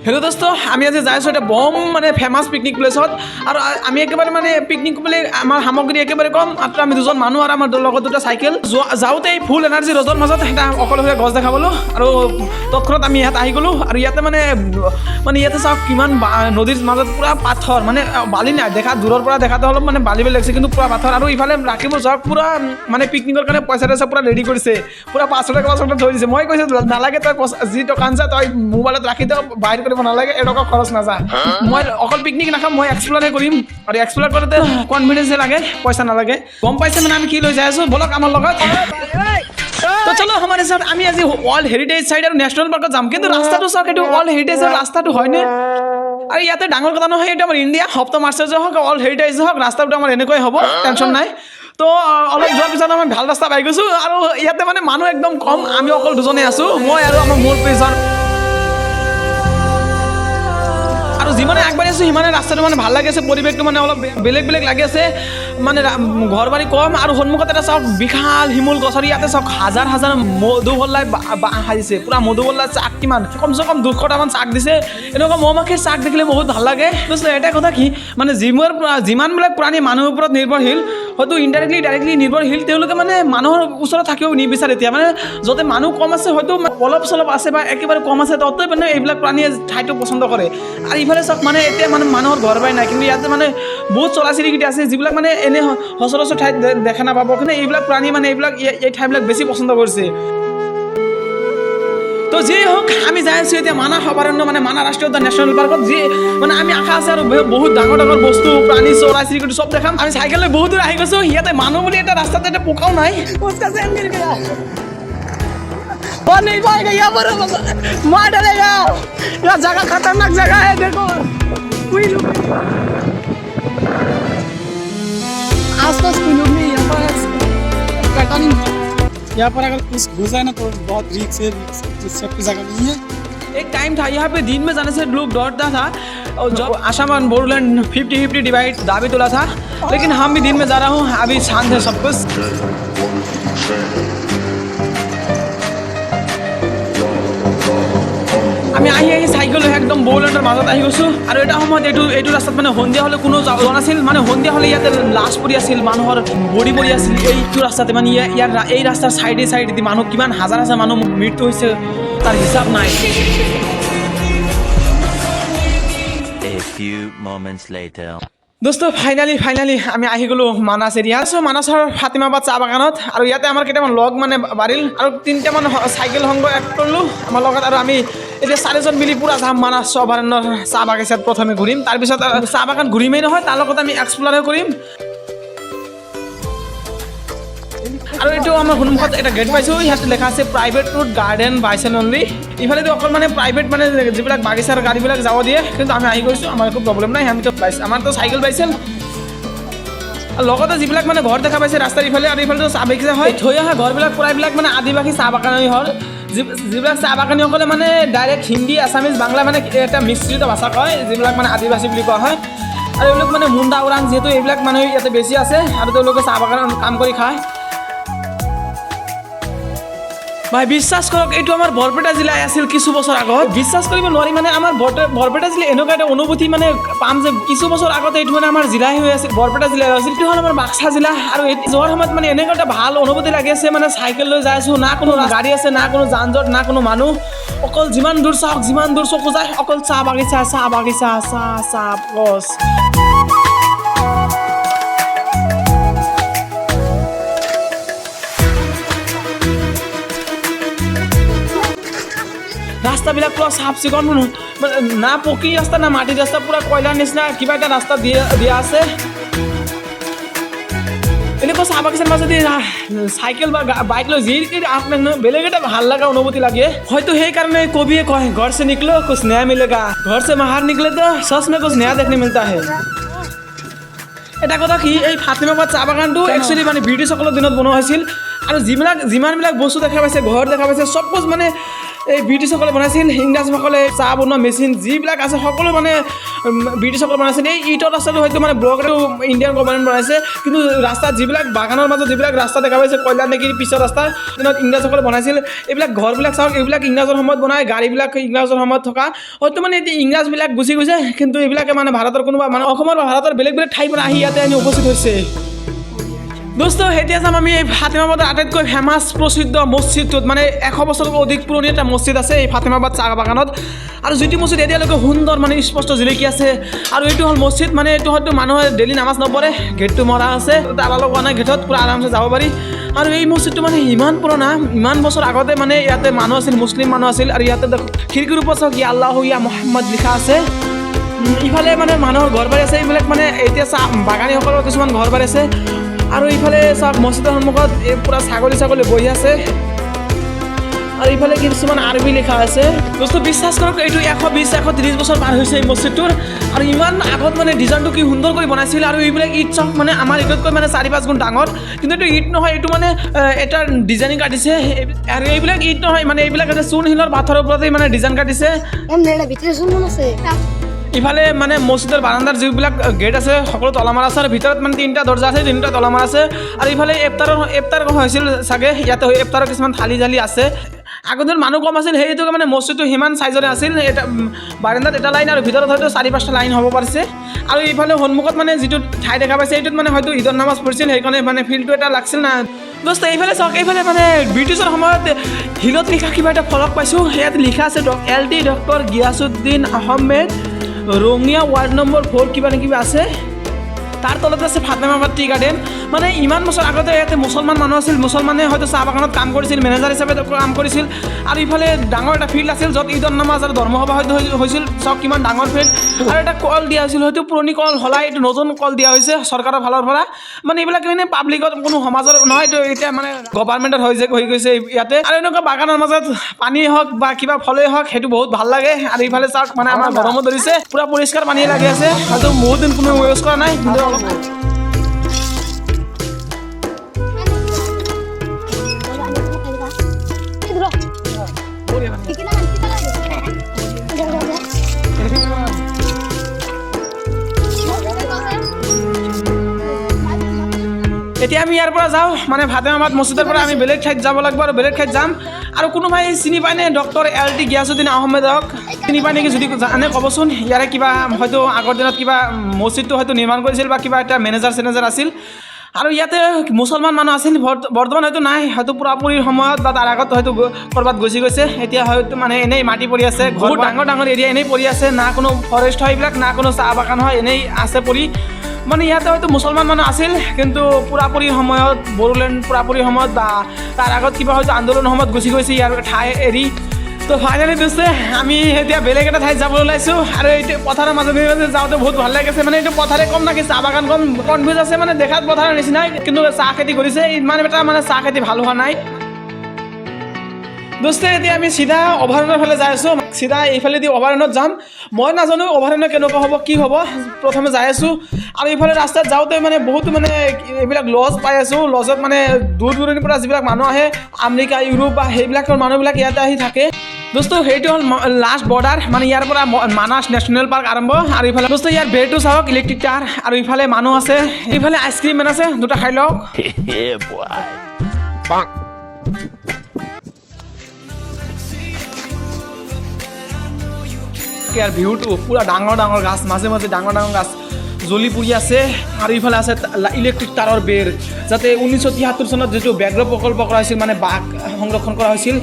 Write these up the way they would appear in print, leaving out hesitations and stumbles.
Hello दोस्तों আমি আজি যাই আছো এটা বম মানে ফেমাস পিকনিক প্লেসত আর আমি একেবারে মানে পিকনিক বলে আমার সামগ্রী একেবারে কম মাত্র আমি দুজন মানুহ আর আমার লগত দুটা সাইকেল যাওঁতে ফুল এনার্জি ৰ'দৰ মাজত এটা অকলশৰীয়া গছ দেখা পালোঁ আৰু তৎক্ষণাত আমি ইয়াত আহি গ'লোঁ আৰু ইয়াতে মানে ইয়াতে চাওক কিমান নদীৰ মাজত পুৰা পাথৰ মানে বালি নাই দেখা দূৰৰ পৰা দেখাতে অলপ মানে বালি লাগিছে কিন্তু পুৰা পাথৰ আৰু ইফালে ৰাখিব চাওক পুৰা মানে পিকনিকৰ কাৰণে পইচা টইচা পুৰা ৰেডি কৰিছে পুৰা 500 টকা থৈ দিছে মই কৈছোঁ নালাগে তই যি টকা আনছা তই মোবাইলত ৰাখি দিয় বাহিৰ কৰিব নালাগে এটকা খৰচ নাযায় মই অকল পিকনিক নাখাম মই এক্সপ্ল'ৰহে কৰিম আৰু এক্সপ্ল'ৰ কৰোঁতে কনফিডেন্সে লাগে পইচা নালাগে গম পাইছে মানে আমি কি লৈ যাই আছোঁ বলক আমাৰ লগত তো চলো हमारे साथ আমি আজি ওয়াৰ্ল্ড হেৰিটেজ সাইট আৰু নেশ্যনেল পাৰ্কত যাম কিন্তু ৰাস্তাটো চাওক এইটো ওয়াৰ্ল্ড হেৰিটেজৰ ৰাস্তাটো হয়নে আৰু ইয়াতে ডাঙৰ কথা নহয় এইটো আমাৰ ইণ্ডিয়া সপ্তম আশ্চৰ্য হওক ওয়াৰ্ল্ড হেৰিটেজ হওক ৰাস্তাটো আমাৰ এনেকৈ হ'ব টেনশ্যন নাই তো অলপ যোৱাৰ পিছত আমি ভাল ৰাস্তা পাই গৈছোঁ আৰু ইয়াতে মানে মানুহ একদম কম আমি অকল দুজনে আছোঁ মই আৰু আমাৰ মোৰ পিছৰ আৰু যিমানে আগবাঢ়ি আছোঁ সিমানে ৰাস্তাটো মানে ভাল লাগি আছে পৰিৱেশটো মানে অলপ বেলেগ বেলেগ লাগি আছে মানে ঘৰ বাৰী কম আৰু সন্মুখত এটা চাওক বিশাল শিমুল গছ আৰু ইয়াতে চাওক হাজাৰ হাজাৰ মধুবল্লাই সাজিছে পুৰা মধুবল্লাৰ চাক কিমান কমচে কম 200টামান চাক দিছে এনেকুৱা মৌমাখিৰ চাক দেখিলে বহুত ভাল লাগে এটা কথা কি মানে যিমানবিলাক প্ৰাণী মানুহৰ ওপৰত নিৰ্ভৰশীল হয়তো ইনডাইৰেক্টলি ডাইৰেক্টলি নিৰ্ভৰশীল তেওঁলোকে মানে মানুহৰ ওচৰত থাকিব নিবিচাৰে এতিয়া মানে য'তে মানুহ কম আছে হয়তো অলপ চলপ আছে বা একেবাৰে কম আছে ততে মানে এইবিলাক প্ৰাণীয়ে ঠাইটো পচন্দ কৰে আৰু ইফালে চাওক মানে এতিয়া মানে মানুহৰ ঘৰ বাৰী নাই কিন্তু ইয়াতে মানে বহুত চৰাই চিৰিকটি আছে যিবিলাক মানে এনে সচৰাচৰ ঠাইত দেখা নাপাব কিন্তু এইবিলাক প্ৰাণী মানে এইবিলাক এই ঠাইবিলাক বেছি পচন্দ কৰিছে তো যি হোক আমি যাই আছোঁ এতিয়া মানাহ অভয়াৰণ্য মানে মানাহ ৰাষ্ট্ৰীয় উদ্যান নেশ্যনেল পাৰ্কত যি মানে আমি আশা আছে আৰু বহুত ডাঙৰ ডাঙৰ বস্তু প্ৰাণী চৰাই চিৰিকটি চব দেখাম আমি চাইকেল লৈ বহুত দূৰ আহি গৈছোঁ ইয়াতে মানুহ বুলি এটা ৰাস্তাতে এটা পোকাও নাই नहीं पाएगा यहाँ पर मार डालेगा यह जगह खतरनाक जगह है देखो आसपास कोई लोग नहीं यहाँ पर अगर कुछ घुस जाए ना तो बहुत रिस्क है सेफ्टी जगह नहीं है एक टाइम था यहाँ पे दिन में जाने से लोग डरता था और जब आसाम और बोडोलैंड 50-50 डिवाइड दावे तोला था लेकिन हम भी दिन में जा रहा हूँ अभी शांत है सब कुछ আমি আহি চাইকেল লৈ একদম বড়োলেণ্ডৰ মাজত আহি গৈছোঁ আৰু এটা সময়ত এইটো ৰাস্তাত মানে সন্ধিয়া হ'লে কোনো যোৱা নাছিল মানে সন্ধিয়া হ'লে ইয়াতে লাছ পৰি আছিল মানুহৰ বডি পৰি আছিল এইটো ৰাস্তাতে মানে ইয়াৰ এই ৰাস্তাৰ চাইডে মানুহ কিমান হাজাৰ হাজাৰ মানুহ মৃত্যু হৈছে তাৰ হিচাপ নাই দোস্ত ফাইনালি আমি আহি গ'লোঁ মানাছ এৰিয়া চ' মানাছৰ ফাতিমাবাদ চাহ বাগানত আৰু ইয়াতে আমাৰ কেইটামান লগ মানে বাঢ়িল আৰু 3টামান চাইকেল সংগ এড কৰিলোঁ আমাৰ লগত আৰু আমি এতিয়া 4জন মিলি পুৰা যাম মানাছ অভয়াৰণ্যৰ চাহ বাগিচাত প্ৰথমে ঘূৰিম তাৰপিছত চাহ বাগান ঘূৰিমেই নহয় তাৰ লগত আমি এক্সপ্ল'ৰহে কৰিম আৰু এইটো আমাৰ সন্মুখত এটা গেট পাইছোঁ ইয়াত লেখা আছে প্ৰাইভেট ৰুট গাৰ্ডেন বাইচেন অনলি ইফালেতো অকল মানে প্ৰাইভেট মানে যিবিলাক বাগিচাৰ গাড়ীবিলাক যাব দিয়ে কিন্তু আমি আহি গৈছোঁ আমাৰ একো প্ৰব্লেম নাই আমিতো আমাৰতো চাইকেল পাইছিল লগতে যিবিলাক মানে ঘৰ দেখা পাইছে ৰাস্তাৰ ইফালে আৰু ইফালেতো চাহ বাগিচা হয় থৈ অহা ঘৰবিলাক প্ৰায়বিলাক মানে আদিবাসী চাহ বাগানেই হ'ল যিবিলাক চাহ বাগানীসকলে মানে ডাইৰেক্ট হিন্দী আছামিজ বাংলা মানে এটা মিশ্ৰিত ভাষা কয় যিবিলাক মানে আদিবাসী বুলি কোৱা হয় আৰু এইবিলাক মানে মুণ্ডা ওৰাং যিহেতু এইবিলাক মানুহ ইয়াতে বেছি আছে আৰু তেওঁলোকে চাহ বাগানত কাম কৰি খায় ভাই বিশ্বাস কৰক এইটো আমাৰ বৰপেটা জিলাই আছিল কিছু বছৰ আগত বিশ্বাস কৰিব নোৱাৰি মানে আমাৰ বৰপেটা জিলা এনেকুৱা এটা অনুভূতি মানে পাম যে কিছু বছৰ আগতে এইটো মানে আমাৰ জিলাই হৈ আছিল বৰপেটা জিলাই হৈ আছিল এইটো হ'ল আমাৰ বাক্সা জিলা আৰু যোৱাৰ সময়ত মানে এনেকুৱা এটা ভাল অনুভূতি লাগি আছে মানে চাইকেল লৈ যাই আছোঁ না কোনো গাড়ী আছে না কোনো যান জঁট না কোনো মানুহ অকল যিমান দূৰ চাওক যিমান দূৰ চকু যায় অকল চাহ বাগিচা চাহ গছ ৰাস্তাবিলাক পুৰা চাফ চিকুণ না পকী ৰাস্তা না মাটিৰ ৰাস্তা পুৰা কয়লাৰ নিচিনা কিবা এটা ৰাস্তা দিয়া আছে এনেকুৱা চাহ বাগিচাৰ মাজতে চাইকেল বা বাইক লৈ যি বেলেগ এটা ভাল লগা অনুভূতি লাগে হয়তো সেইকাৰণে কবিয়ে কয় ঘৰ से निकलो कुछ नया मिलेगा घर से बाहर निकले तो सच में कुछ नया देखने मिलता है এটা কথা কি এই ফাতিমাবাদ চাহ বাগানটো একচুৱেলি মানে ব্ৰিটিছসকলৰ দিনত বনোৱা হৈছিল আৰু যিমানবিলাক বস্তু দেখা পাইছে ঘৰ দেখা পাইছে চব কুছ মানে এই ব্ৰিটিছসকলে বনাইছিল, ইংৰাজসকলে চাহ বনোৱা মেচিন যিবিলাক আছে সকলো মানে ব্ৰিটিছসকলে বনাইছিল। এই ইটৰ ৰাস্তাটো হয়তো মানে ব্লকটো ইণ্ডিয়ান গভৰ্ণমেণ্ট বনাইছে, কিন্তু ৰাস্তাত যিবিলাক বাগানৰ মাজত যিবিলাক ৰাস্তা দেখা পাইছে কল্যাণ নেকি পিছৰ ৰাস্তা দিনত ইংৰাজসকলে বনাইছিল। এইবিলাক ঘৰবিলাক চাওক, এইবিলাক ইংৰাজৰ সময়ত বনাই, গাড়ীবিলাক ইংৰাজৰ সময়ত থকা, হয়তো মানে এতিয়া ইংৰাজবিলাক গুচি গৈছে, কিন্তু এইবিলাকে মানে ভাৰতৰ কোনোবা মানে অসমৰ বা ভাৰতৰ বেলেগ বেলেগ ঠাইৰ পৰা আহি ইয়াতে আনি উপস্থিত হৈছে। দোস্ত এতিয়া যাম আমি এই ফাতেমাবাদৰ আটাইতকৈ ফেমাছ প্ৰসিদ্ধ মছজিদটোত, মানে 100 বছৰতকৈ অধিক পুৰণি এটা মছজিদ আছে এই ফাতেমাবাদ চাহ বাগানত, আৰু যিটো মছজিদ এতিয়ালৈকে সুন্দৰ মানে স্পষ্ট জিলিকি আছে। আৰু এইটো হ'ল মছজিদ, মানে এইটো হয়তো মানুহে ডেইলি নামাজ নপঢ়ে, গেটটো মৰা আছে, তালা লগোৱা নাই গেটত, পূৰা আৰামছে যাব পাৰি। আৰু এই মছজিদটো মানে ইমান পুৰণা, ইমান বছৰ আগতে মানে ইয়াতে মানুহ আছিল, মুছলিম মানুহ আছিল। আৰু ইয়াতে খিৰিকীৰ ওপৰত চাওক ইয়া আল্লাহু ইয়া মুহাম্মদ লিখা আছে। ইফালে মানে মানুহৰ ঘৰ বাৰী আছে, এইবিলাক মানে এতিয়া চাহ বাগানীসকলৰ কিছুমান ঘৰ বাৰী আছে। আৰু ইফালে চাওক মছজিদৰ সন্মুখত এই পূৰা ছাগলী বহি আছে, আৰু ইফালে কিছুমান আৰবী লিখা আছে। দোস্ত বিশ্বাস কৰক, এইটো 120-130 বছৰ পাৰ হৈছে এই মছজিদটোৰ। আৰু ইমান আগত মানে ডিজাইনটো কি সুন্দৰ কৰি বনাইছিল। আৰু এইবিলাক ইট চাওক, মানে আমাৰ ইটতকৈ মানে 4-5 গুণ ডাঙৰ, কিন্তু এইটো ইট নহয়, এইটো মানে এটা ডিজাইনিং কাটিছে। আৰু এইবিলাক ইট নহয়, মানে এইবিলাক এটা চূণ শিলৰ পাথৰৰ ওপৰতেই মানে ডিজাইন কাটিছে। ইফালে মানে মছজিদৰ বাৰাণ্ডাৰ যিবিলাক গেট আছে সকলো তলা মাৰা আছে, আৰু ভিতৰত মানে 3টা দৰ্জা আছে, 3টা তলা মাৰা আছে। আৰু ইফালে এফতাৰ হৈছিল চাগে, ইয়াতে এফতাৰৰ কিছুমান থালি আছে। আগতে মানুহ কম আছিল, সেইটোকে মানে মছজিদটো সিমান চাইজৰে আছিল। এটা বাৰাণ্ডাত এটা লাইন, আৰু ভিতৰত হয়তো 4-5টা লাইন হ'ব পাৰিছে। আৰু ইফালে সন্মুখত মানে যিটো ঠাই দেখা পাইছে, এইটোত মানে হয়তো ঈদৰ নামাজ পঢ়িছিল, সেইকাৰণে মানে ফিল্ডটো এটা লাগছিল না। দোস্ত এইফালে চাওক, এইফালে মানে ব্ৰিটিছৰ সময়ত শিলত লিখা কিবা এটা ফলক পাইছোঁ, ইয়াত লিখা আছে LT doctor Giasuddin Ahmed, Rangia ward number 4 কিবা নে কিবা আছে। তাৰ তলত আছে ফাতেমাবাদ টি গাৰ্ডেন। মানে ইমান বছৰ আগতে ইয়াতে মুছলমান মানুহ আছিল, মুছলমানে হয়তো চাহ বাগানত কাম কৰিছিল, মেনেজাৰ হিচাপে কাম কৰিছিল। আৰু ইফালে ডাঙৰ এটা ফিল্ড আছিল, য'ত ঈদৰ নামাজ আৰু ধৰ্মসভা হয়তো হৈছিল। চাওক কিমান ডাঙৰ ফিল্ড। আৰু এটা কল দিয়া হৈছিল, হয়তো পুৰণি কল হলাই এইটো নতুন কল দিয়া হৈছে চৰকাৰৰ ফালৰ পৰা। মানে এইবিলাক মানে পাব্লিকত কোনো সমাজৰ নহয়, এইটো এতিয়া মানে গভৰ্ণমেণ্টৰ হৈ গৈছে ইয়াতে। আৰু এনেকুৱা বাগানৰ মাজত পানী হওক বা কিবা ফলেই হওক, সেইটো বহুত ভাল লাগে। আৰু ইফালে চাওক, মানে আমাৰ গৰমো ধৰিছে, পূৰা পৰিষ্কাৰ পানী লাগি আছে, হয়তো বহুত দিন কোনো ইউজ কৰা নাই, কিন্তু অলপ এতিয়া আমি ইয়াৰ পৰা যাওঁ, মানে ফাতেমাবাদ মছজিদৰ পৰা আমি বেলেগ ঠাইত যাব লাগিব, আৰু বেলেগ ঠাইত যাম। আৰু কোনোবাই চিনি পায়নে ডক্টৰ LT গিয়াছুদ্দিন আহমেদক? চিনি পায় নেকি? যদি জানে ক'বচোন। ইয়াৰে কিবা হয়তো আগৰ দিনত কিবা মছজিদটো হয়তো নিৰ্মাণ কৰিছিল, বা কিবা এটা মেনেজাৰ আছিল। আৰু ইয়াতে মুছলমান মানুহ আছিল, বৰ্তমান হয়তো নাই, হয়তো পুৰাপুৰিৰ সময়ত বা তাৰ আগত হয়তো ক'ৰবাত গুচি গৈছে। এতিয়া হয়তো মানে এনেই মাটি পৰি আছে, বহুত ডাঙৰ এৰিয়া এনেই পৰি আছে, না কোনো ফৰেষ্ট হয় এইবিলাক, না কোনো চাহ বাগান হয়, এনেই আছে পৰি। মানে ইয়াতে হয়তো মুছলমান মানুহ আছিল, কিন্তু পুৰাপুৰিৰ সময়ত বড়োলেণ্ড পুৰাপুৰিৰ সময়ত বা তাৰ আগত কিবা হয়তো আন্দোলনৰ সময়ত গুচি গৈছে ইয়াৰ ঠাই এৰি। তো ফাইনেলি দোস্তে আমি এতিয়া বেলেগ এটা ঠাইত যাবলৈ ওলাইছোঁ। আৰু এইটো পথাৰৰ মাজে যাওঁতে বহুত ভাল লাগিছে। মানে এইটো পথাৰে কম নাকি চাহ বাগান কম, কনফিউজ আছে। মানে দেখাত পথাৰৰ নিচিনাই, কিন্তু চাহ খেতি কৰিছে, ইমান এটা মানে চাহ খেতি ভাল হোৱা নাই। দোস্তে এতিয়া আমি চিধা অভয়াৰণ্যৰ ফালে যাই আছোঁ, চিধা এইফালেদি অভয়াৰণ্যত যাম। মই নাজানো অভয়াৰণ্য কেনেকুৱা হ'ব, কি হ'ব, প্ৰথমে যাই আছোঁ। আৰু এইফালে ৰাস্তাত যাওঁতে মানে বহুতো মানে এইবিলাক লজ পাই আছোঁ। লজত মানে দূৰ দূৰণিৰ পৰা যিবিলাক মানুহ আহে, আমেৰিকা, ইউৰোপ বা সেইবিলাকৰ মানুহবিলাক ইয়াতে আহি থাকে। দোস্ত সেইটো হ'ল লাষ্ট বৰ্ডাৰ, মানে ইয়াৰ পৰা মানাস নেশ্যনেল পাৰ্ক আৰম্ভ। আৰু ইফালে দোস্ত ইয়াৰ বেৰটো চাওক, ইলেক্ট্ৰিক টাৰ। আৰু ইফালে মানুহ আছে, ইফালে আইচক্ৰীম মেন আছে, দুটা খাই লওক। ইয়াৰ ভিউটো পুৰা ডাঙৰ গাছ, মাজে ডাঙৰ গাছ জ্বলি পুৰি আছে। আৰু ইফালে আছে ইলেক্ট্ৰিক তাৰৰ বেৰ, যাতে 1973 চনত যিটো ব্যাঘ্ৰ প্ৰকল্প কৰা হৈছিল, মানে বাঘ সংৰক্ষণ কৰা হৈছিল,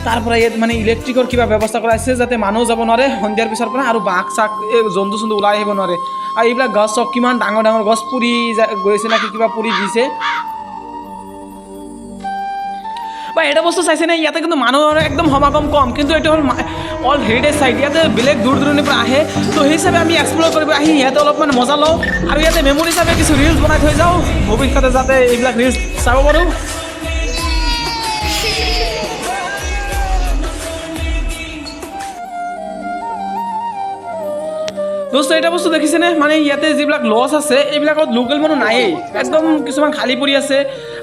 তাৰ পৰা ইয়াত মানে ইলেক্ট্ৰিকৰ কিবা ব্যৱস্থা কৰা হৈছে, যাতে মানুহ যাব নোৱাৰে সন্ধিয়াৰ পিছৰ পৰা, আৰু বাঘ চাক এই জন্তু ওলাই আহিব নোৱাৰে। আৰু এইবিলাক গছ চক কিমান ডাঙৰ গছ পুৰি গৈছে নাকি কিবা পুৰি দিছে। বা এটা বস্তু চাইছেনে, ইয়াতে কিন্তু মানুহৰ একদম সমাগম কম, কিন্তু এইটো হ'ল অল হেৰিটেজ চাইট। ইয়াতে বেলেগ দূৰ দূৰণিৰ পৰা আহে, তো সেই হিচাপে আমি এক্সপ্ল'ৰ কৰিব আহি ইয়াতে অলপমান মজা লওঁ। আৰু ইয়াতে মেমৰি হিচাপে কিছু ৰিলছ বনাই থৈ যাওঁ, ভৱিষ্যতে যাতে এইবিলাক ৰিলছ চাব পাৰোঁ। দোস্ত এটা বস্তু দেখিছেনে, মানে ইয়াতে যিবিলাক লজ আছে এইবিলাকত লোকেল মানুহ নায়েই, একদম কিছুমান খালী পৰি আছে।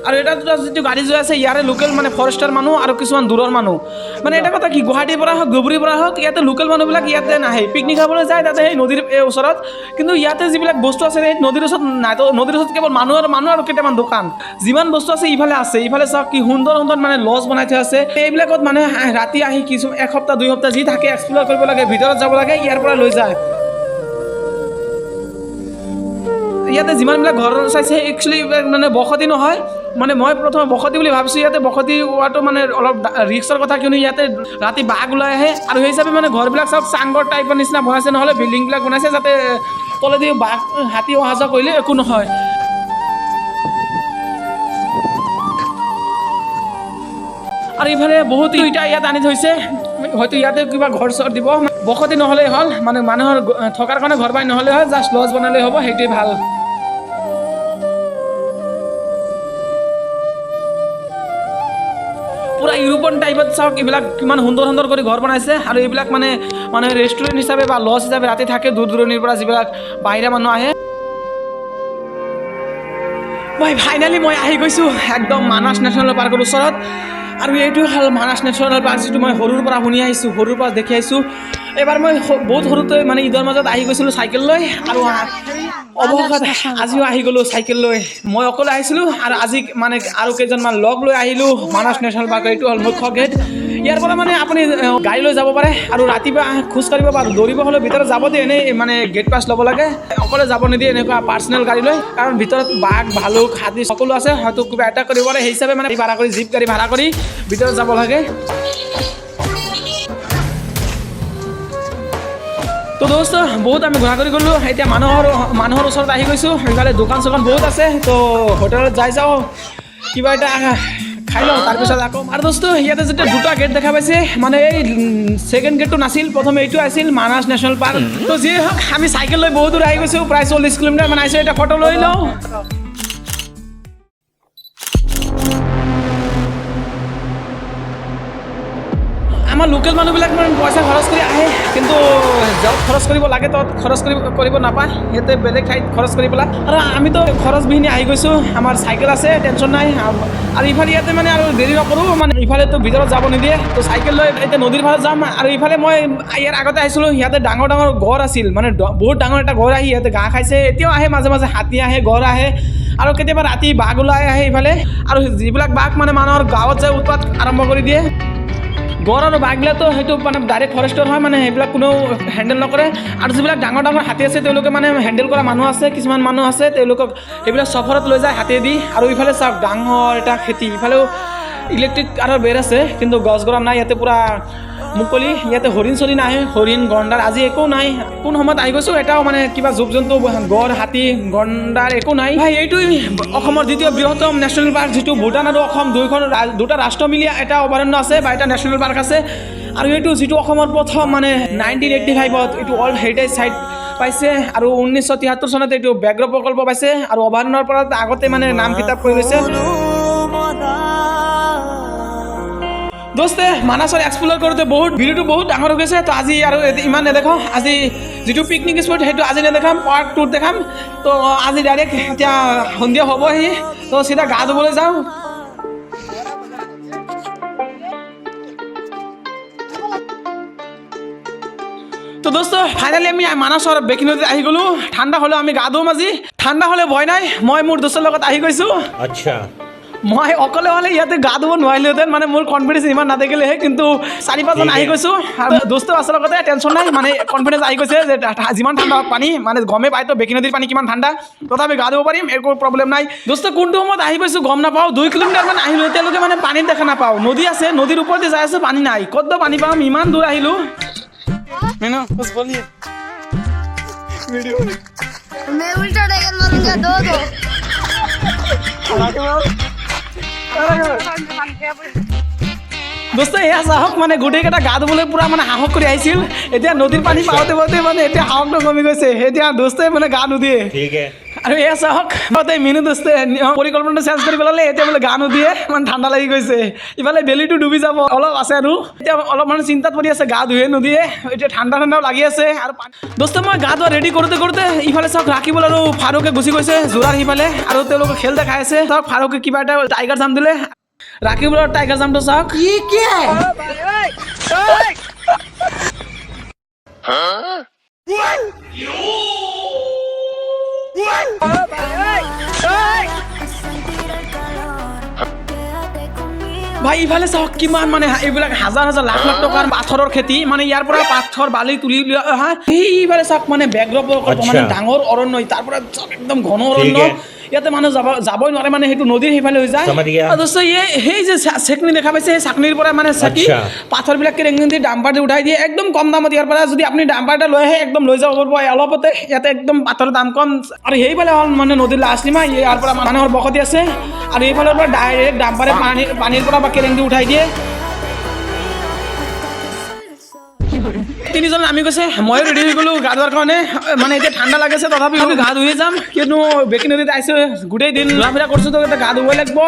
আৰু এটা দুটা যিটো গাড়ী যোৱা আছে ইয়াৰে লোকেল মানে ফৰেষ্টাৰ মানুহ আৰু কিছুমান দূৰৰ মানুহ মানে এটা কথা কি গুৱাহাটীৰ পৰা হওক ধুবুৰীৰ পৰা হওক ইয়াতে লোকেল মানুহবিলাক ইয়াতে নাহে পিকনিক খাবলৈ যায় তাতে সেই নদীৰ ওচৰত কিন্তু ইয়াতে যিবিলাক বস্তু আছে সেই নদীৰ ওচৰত নাই তো নদীৰ ওচৰত কেৱল মানুহ আৰু কেইটামান দোকান যিমান বস্তু আছে ইফালে চাওক কি সুন্দৰ মানে লজ বনাই থোৱা আছে এইবিলাকত মানে ৰাতি আহি কিছু এসপ্তাহ 2 সপ্তাহ যি থাকে এক্সপ্ল'ৰ কৰিব লাগে ভিতৰত যাব লাগে ইয়াৰ পৰা লৈ যায় ইয়াতে যিমানবিলাক ঘৰ চাইছে একচুৱেলি মানে বসতি নহয় মানে মই প্ৰথমে বসতি বুলি ভাবিছোঁ ইয়াতে বসতি হোৱাটো মানে অলপ ৰিক্সৰ কথা কিয়নো ইয়াতে ৰাতি বাঘ ওলাই আহে আৰু সেই হিচাপে মানে ঘৰবিলাক চব চাংঘৰ টাইপৰ নিচিনা বনাইছে নহ'লে বিল্ডিংবিলাক বনাইছে যাতে তলেদি বাঘ হাতী অহা যোৱা কৰিলে একো নহয় আৰু ইফালে বহুত ইটা ইয়াত আনি থৈছে হয়তো ইয়াতে কিবা ঘৰ চৰ দিব বসতি নহ'লেই হ'ল মানে মানুহৰ থকাৰ কাৰণে ঘৰ বাৰী নহ'লে হয় জাষ্ট লজ বনালেই হ'ব সেইটোৱে ভাল পুৰা ইউৰোপীয়ান টাইপত চাওক এইবিলাক কিমান সুন্দৰ কৰি ঘৰ বনাইছে আৰু এইবিলাক মানে ৰেষ্টুৰেণ্ট হিচাপে বা লজ হিচাপে ৰাতি থাকে দূৰ দূৰণিৰ পৰা যিবিলাক বাহিৰা মানুহ আহে ফাইনেলি মই আহি গৈছোঁ একদম মানাস নেশ্যনেল পাৰ্কৰ ওচৰত আৰু এইটো হ'ল মানাস নেশ্যনেল পাৰ্ক যিটো মই সৰুৰ পৰা শুনি আহিছোঁ সৰুৰ পৰা দেখি আহিছোঁ এবাৰ মই বহুত সৰুতে মানে ঈদৰ মাজত আহি গৈছিলোঁ চাইকেল লৈ আৰু অৱশেষত আজিও আহি গ'লোঁ চাইকেল লৈ মই অকলে আহিছিলোঁ আৰু আজি মানে আৰু কেইজনমান লগ লৈ আহিলোঁ মানাস নেশ্যনেল পাৰ্কৰ এইটো হ'ল মুখ্য গেট ইয়াৰ পৰা মানে আপুনি গাড়ী লৈ যাব পাৰে আৰু ৰাতিপুৱা খোজ কাঢ়িব পাৰে দৌৰিব হ'লে ভিতৰত যাব দিয়ে এনেই মানে গেট পাছ ল'ব লাগে অকলে যাব নিদিয়ে এনেকুৱা পাৰ্চনেল গাড়ী লৈ কাৰণ ভিতৰত বাঘ ভালুক হাতী সকলো আছে হয়তো কিবা এটাক কৰিব পাৰে সেই হিচাপে মানে ভাড়া কৰি জীপ গাড়ী ভাড়া কৰি ভিতৰত যাব লাগে তো দোস্ত বহুত আমি ঘূৰা কৰি গ'লোঁ এতিয়া মানুহৰ ওচৰত আহি গৈছোঁ সেইফালে দোকান চোকান বহুত আছে তো হোটেলত যাওঁ কিবা এটা খাই লওঁ তাৰপিছত আকৌ আৰু দোস্ত ইয়াতে যেতিয়া দুটা গেট দেখা পাইছে মানে এই ছেকেণ্ড গেটটো নাছিল প্ৰথমে এইটো আছিল মানাস নেশ্যনেল পাৰ্ক তো যি হওক আমি চাইকেল লৈ বহুত দূৰ আহি গৈছোঁ প্ৰায় 40 কিলোমিটাৰ মান আহিছোঁ এটা ফটো লৈ লওঁ আমাৰ লোকেল মানুহবিলাক মানে পইচা খৰচ কৰি আহে কিন্তু য'ত খৰচ কৰিব লাগে তত খৰচ কৰিব নাপায় সিহঁতে বেলেগ ঠাইত খৰচ কৰি পেলাই আৰু আমিতো খৰচবিহীনে আহি গৈছোঁ আমাৰ চাইকেল আছে টেনশ্যন নাই আৰু ইফালে ইয়াতে মানে আৰু দেৰি নকৰোঁ মানে ইফালেতো ভিতৰত যাব নিদিয়ে তো চাইকেল লৈ এতিয়া নদীৰ ফালে যাম আৰু ইফালে মই ইয়াৰ আগতে আহিছিলোঁ ইয়াতে ডাঙৰ গড় আছিল মানে বহুত ডাঙৰ এটা গড় আহি ইয়াতে ঘাঁহ খাইছে এতিয়াও আহে মাজে মাজে হাতী আহে গড় আহে আৰু কেতিয়াবা ৰাতি বাঘ ওলাই আহে ইফালে আৰু যিবিলাক বাঘ মানে মানুহৰ গাঁৱত যায় উৎপাত আৰম্ভ কৰি দিয়ে গড় আৰু বাঘবিলাকতো সেইটো মানে ডাইৰেক্ট ফৰেষ্টৰ হয় মানে সেইবিলাক কোনেও হেণ্ডেল নকৰে আৰু যিবিলাক ডাঙৰ হাতী আছে তেওঁলোকে মানে হেণ্ডেল কৰা মানুহ আছে কিছুমান মানুহ আছে তেওঁলোকক এইবিলাক চফৰত লৈ যায় হাতেদি আৰু ইফালে চাওক ডাঙৰ এটা খেতি ইফালেও ইলেক্ট্ৰিক কাৰৰ বেৰ আছে কিন্তু গছ গৰম নাই ইয়াতে পূৰা মুকলি ইয়াতে হৰিণ চৰি নাহে হৰিণ গণ্ডাৰ আজি একো নাই কোন সময়ত আহি গৈছোঁ এটাও মানে কিবা জীৱ জন্তু গড় হাতী গণ্ডাৰ একো নাই ভাই এইটোৱে অসমৰ দ্বিতীয় বৃহত্তম নেশ্যনেল পাৰ্ক যিটো ভূটান আৰু অসম দুটা ৰাষ্ট্ৰ মিলি এটা অভয়াৰণ্য আছে বা এটা নেশ্যনেল পাৰ্ক আছে আৰু এইটো যিটো অসমৰ প্ৰথম মানে 1985ত এইটো ৱৰ্ল্ড হেৰিটেজ চাইট পাইছে আৰু 1973 চনত এইটো ব্যাঘ্ৰ প্ৰকল্প পাইছে আৰু অভয়াৰণ্যৰ পৰা আগতে মানে নাম কিতাপ কৰি লৈছে দোস্তে মানাসৰ এক্সপ্ল'ৰ কৰোঁতে ভিডিঅ'টো বহুত ডাঙৰ হৈ গৈছে তো আজি আৰু ইমান নেদেখাওঁ আজি যিটো পিকনিক স্পট সেইটো আজি নেদেখাম পাৰ্ট 2 দেখাম তো আজি ডাইৰেক্ট এতিয়া সন্ধিয়া হ'বহি তো চিধা গা ধুবলৈ যাওঁ তো দোস্ত ফাইনেলি আমি মানাসৰ বেকি নদীত আহি গ'লোঁ ঠাণ্ডা হ'লেও আমি গা ধুম আজি ঠাণ্ডা হ'লে ভয় নাই মই মোৰ দোস্তৰ লগত আহি গৈছোঁ আচ্ছা মই অকলে হ'লে ইয়াতে গা ধুব নোৱাৰিলোহেঁতেন মানে মোৰ কনফিডেঞ্চ ইমান নাথাকিলেহে কিন্তু 4-5জন আহি গৈছোঁ আৰু দোস্ত আছে লগতে টেনশ্যন নাই মানে কনফিডেঞ্চ আহি গৈছে যে যিমান ঠাণ্ডা পানী মানে গমেই পায়তো বেকি নদীৰ পানী কিমান ঠাণ্ডা তথাপি গা ধুব পাৰিম একো প্ৰব্লেম নাই দোস্ত কোনটো সময়ত আহি গৈছোঁ গম নাপাওঁ 2 কিলোমিটাৰমান আহিলোঁ এতিয়ালৈকে মানে পানীত দেখা নাপাওঁ নদী আছে নদীৰ ওপৰতে যাই আছোঁ পানী নাই ক'ত পানী পাম ইমান দূৰ আহিলোঁ मैं उल्टा टाइगर मारूंगा दो দোস্ত এয়া চাহক মানে গোটেইকেইটা গা ধুবলৈ পুৰা মানে সাহস কৰি আহিছিল এতিয়া নদীৰ পানী পাওঁতে পাওঁতে মানে এতিয়া সাহসটো কমি গৈছে এতিয়া দোস্তে মানে গা নুদিয়ে আৰু এয়া চাহক মিনু দোস্তে পৰিকল্পনাটো চেঞ্জ কৰি পেলালে এতিয়া বোলে গা নুদিয়ে মানে ঠাণ্ডা লাগি গৈছে ইফালে বেলিটো ডুবি যাব অলপ আছে আৰু এতিয়া অলপ মানে চিন্তাত পৰি আছে গা ধুয়ে নদীয়ে এতিয়া ঠাণ্ডা ঠাণ্ডাও লাগি আছে আৰু দোস্ত মই গা ধোৱা ৰেডি কৰোঁতে কৰোঁতে ইফালে চাওক ৰাকিবুল আৰু ফাৰুকে গুচি গৈছে যোৰাৰ সিফালে আৰু তেওঁলোকে খেল দেখাই আছে চাওক ফাৰুকে কিবা এটা টাইগাৰ জাম দিলে ৰাকিবুলৰ টাইগাৰ জামটো চাওক ভাই ইফালে চাওক কিমান মানে এইবিলাক হাজাৰ হাজাৰ লাখ লাখ টকাৰ পাথৰৰ খেতি মানে ইয়াৰ পৰা পাথৰ বালি তুলি অহা সেইফালে চাওক মানে বেঘ্ৰ প্ৰকল্প মানে ডাঙৰ অৰণ্য তাৰ পৰা একদম ঘন অৰণ্য ইয়াতে মানুহ যাবই নোৱাৰে মানে সেইটো নদীৰ সেইফালে হৈ যায় সেই যে চেকনি দেখা পাইছে সেই চাকনিৰ পৰা মানে চাকি পাথৰবিলাক কেৰেঙি দি ডাম্পাৰ দি উঠাই দিয়ে একদম কম দামত ইয়াৰ পৰা যদি আপুনি ডাম্পাৰ এটা লৈ আহে একদম লৈ যাব পাৰিব অলপতে ইয়াতে একদম পাথৰৰ দাম কম আৰু সেইফালে হ'ল মানে নদীৰ লাষ্ট সীমা ইয়াৰ পৰা মানুহৰ বসতি আছে আৰু এইফালৰ পৰা ডাইৰেক্ট ডাম্পাৰে পানীৰ পৰা বা কেৰেঙি দি উঠাই দিয়ে তিনিজন নামি গৈছে ময়ো ৰেডি হৈ গ'লোঁ গা ধোৱাৰ কাৰণে মানে এতিয়া ঠাণ্ডা লাগিছে তথাপি আমি গা ধুই যাম কিন্তু বেকি নদীত আহিছোঁ গোটেই দিন ঘূৰা ফুৰা কৰিছোঁ তো এতিয়া গা ধুবই লাগিব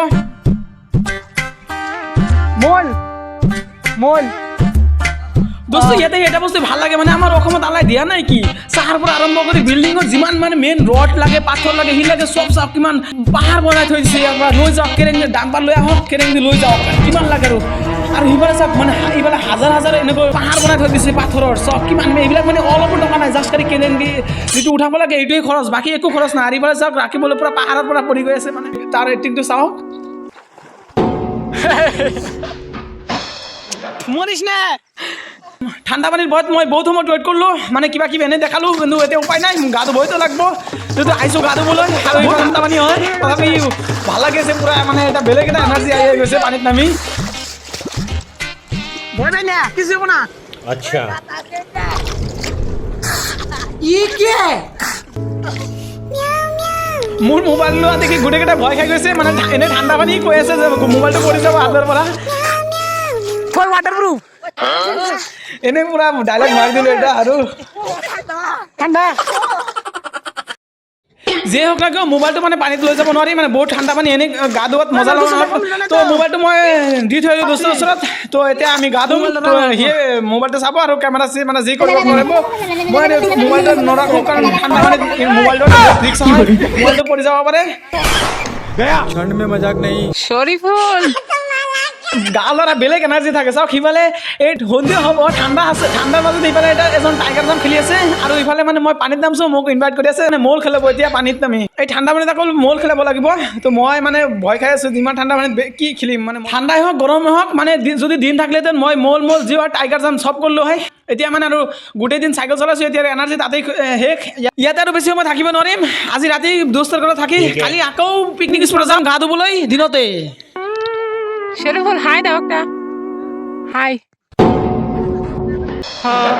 দোস্ত ইয়াতে এটা বস্তু ভাল লাগে মানে আমাৰ অসমত আলাই দিয়া নাই কি চাহাৰ পৰা আৰম্ভ কৰি বিল্ডিঙত যিমান মানে মেইন ৰড লাগে পাথৰ লাগে সি লাগে চব চাওক কিমান পাহাৰ বনাই থৈ দিছে ইয়াৰ পৰা লৈ যাওক কেৰেঙি ডাম্পাৰ লৈ আহক কেৰেঙি লৈ যাওক কিমান লাগে আৰু সিফালে চাওক মানে এইফালে হাজাৰ হাজাৰ এনেকৈ পাহাৰ বনাই থৈ দিছে পাথৰৰ চব কিমান এইবিলাক মানে অলপো টকা নাই জাষ্ট কৰি কেৰেঙি যিটো উঠাব লাগে এইটোৱে খৰচ বাকী একো খৰচ নাই আৰু ইফালে চাওক ৰাখিবলৈ পৰা পাহাৰৰ পৰা পৰি গৈ আছে মানে তাৰ এক্টিংটো চাওক মৰিছ নে ঠাণ্ডা পানীৰ ভয়ত মই বহুত সময়ত ৱেইট কৰিলোঁ মানে কিবা কিবি এনে দেখালোঁ কিন্তু এতিয়া উপায় নাই গা ধুবইতো লাগিব যিহেতু আহিছোঁ গা ধুবলৈ আৰু এইবোৰ ঠাণ্ডা পানী হয় তথাপি ভাল লাগি আছে পূৰা মানে এটা বেলেগ এটা এনাৰ্জি আহি গৈছে পানীত নামি ভয় নাই না কিছু হ'ব না अच्छा মোৰ মোবাইল লোৱা দেখি গোটেইকেইটা ভয় খাই গৈছে মানে এনে ঠাণ্ডা পানী কৈ আছে যে মোবাইলটো পৰি যাব হাতৰ পৰা ৱাটাৰপ্ৰুফ এনে পুৰা ডাইৰেক্ট মাৰি দিলোঁ এটা আৰু ঠাণ্ডা যে হওক না কিয় মোবাইলটো মানে পানীত লৈ যাব নোৱাৰি মানে বহুত ঠাণ্ডা পানী এনেই গা ধোৱাত মজা লগা তো মোবাইলটো মই দি থৈ আহিলোঁ দোস্তৰ ওচৰত তো এতিয়া আমি গা ধুম সিয়ে মোবাইলটো চাব আৰু কেমেৰা মানে যি কৰিব পাৰিব মই মোবাইলটো নৰাখোঁ কাৰণ ঠাণ্ডা পানীত মোবাইলটো ৰিক্স হয় মোবাইলটো পৰি যাব পাৰে ঠাণ্ড মে মজাক নাই শৰীফুল গা ল'ৰা বেলেগ এনাৰ্জি থাকে চাওক সিফালে এই সন্ধিয়া হ'ব ঠাণ্ডা আছে ঠাণ্ডাৰ মাজত ইফালে এটা এজন টাইগাৰ জাম খেলি আছে আৰু ইফালে মানে মই পানীত নামছোঁ মোক ইনভাইট কৰি আছে মানে মল খেলাব এতিয়া পানীত নামি এই ঠাণ্ডা পানীত অকল মল খেলাব লাগিব তো মই মানে ভয় খাই আছোঁ যিমান ঠাণ্ডা পানীত কি খেলিম মানে ঠাণ্ডাই হওক গৰমেই হওক মানে যদি দিন থাকিলেহেঁতেন মই মল যি হয় টাইগাৰ জাম চব কৰিলোঁ হয় এতিয়া মানে আৰু গোটেই দিন চাইকেল চলাইছোঁ এতিয়া এনাৰ্জি তাতেই শেষ ইয়াতে আৰু বেছি সময় থাকিব নোৱাৰিম আজি ৰাতি দোস্তৰ ঘৰত থাকি কালি আকৌ পিকনিক স্পটত যাম গা ধুবলৈ দিনতে শৰীফুল হাই দাও একটা হাই হ্যাঁ